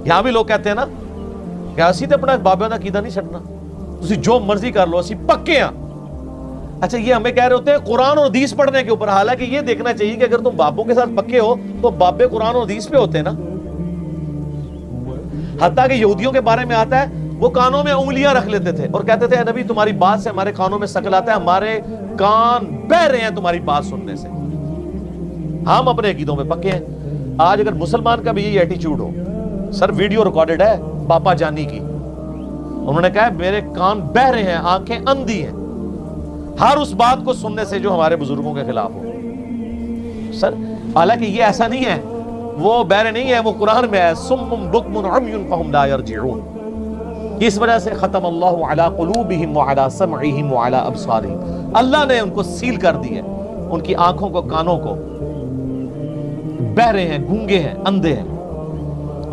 یہاں بھی لوگ کہتے ہیں نا کہ اسی تے اپنا بابیاں دا عقیدہ نہیں چھڈنا، تسی جو مرضی کر لو، اسی پکے ہیں۔ اچھا یہ ہمیں کہہ رہے ہوتے ہیں قرآن اور حدیث پڑھنے کے اوپر، حالانکہ یہ دیکھنا چاہیے کہ اگر تم بابوں کے ساتھ پکے ہو تو بابے قرآن اور حدیث پہ ہوتے ہیں نا۔ حتیٰ کہ یہودیوں کے بارے میں آتا ہے وہ کانوں میں انگلیاں رکھ لیتے تھے اور کہتے تھے اے نبی تمہاری بات سے ہمارے کانوں میں سکل آتا ہے، ہمارے کان بہ رہے ہیں تمہاری بات سننے سے۔ ہم اپنے عقیدوں میں پکے ہیں۔ آج اگر مسلمان کا بھی یہی ایٹیچیوڈ ہو، سر ویڈیو ریکارڈڈ ہے پاپا جانی کی، انہوں نے کہا میرے کان بہ رہے ہیں، آنکھیں اندھی ہیں، ہر اس بات کو سننے سے جو ہمارے بزرگوں کے خلاف ہو۔ سر حالانکہ یہ ایسا نہیں ہے، وہ بہرے نہیں ہے، وہ قرآن میں ہے صم بکم عمی فہم لا یرجعون۔ اس وجہ سے ختم اللہ علی قلوبہم وعلی سمعہم وعلی ابصارہم، اللہ نے ان کو سیل کر دی ہے، ان کی آنکھوں کو، کانوں کو، بہرے ہیں، گونگے ہیں، اندھے ہیں،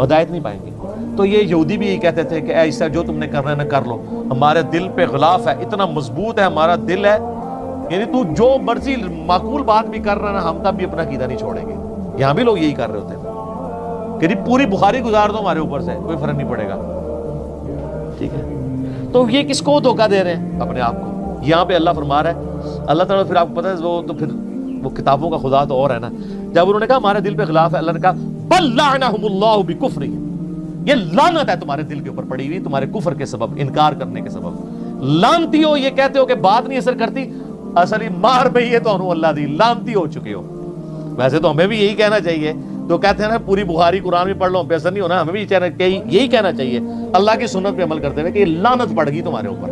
ہدایت نہیں پائیں گے۔ تو یہ یہودی بھی یہی کہتے تھے کہ اے عیسیٰ جو تم نے کرنا ہے نہ کر لو، ہمارے دل پہ غلاف ہے، اتنا مضبوط ہے ہمارا دل ہے، یعنی تو جو مرضی معقول بات بھی کر رہا ہے نا، ہم تب بھی اپنا عقیدہ نہیں چھوڑیں گے۔ یہاں بھی لوگ یہی کر رہے ہوتے ہیں کہ پوری بخاری گزار دو ہمارے اوپر سے، کوئی فرق نہیں پڑے گا، ٹھیک ہے۔ تو یہ کس کو دھوکہ دے رہے ہیں؟ اپنے آپ کو۔ یہاں پہ اللہ فرما رہا ہے، اللہ تعالیٰ پھر آپ کو پتہ ہے وہ تو پھر وہ کتابوں کا خدا تو اور ہے نا، جب انہوں نے کہا ہمارے دل پہ خلاف ہے، اللہ نے کہا بل لعنہم اللہ بکفرہم، یہ لعنت ہے تمہارے دل کے اوپر پڑی ہوئی تمہارے کفر کے سبب، انکار کرنے کے سبب۔ لعنتی ہو، یہ کہتے ہو کہ بات نہیں اثر کرتی، اصل ہی مار پہ یہ تو اللہ دی لعنتی ہو چکے ہو۔ ویسے تو ہمیں بھی یہی کہنا چاہیے، تو کہتے ہیں نا پوری بخاری قرآن بھی پڑھ لو پہ اثر نہیں ہونا، ہمیں بھی یہی کہنا چاہیے اللہ کی سنت پہ عمل کرتے ہوئے کہ یہ لعنت پڑ گئی تمہارے اوپر۔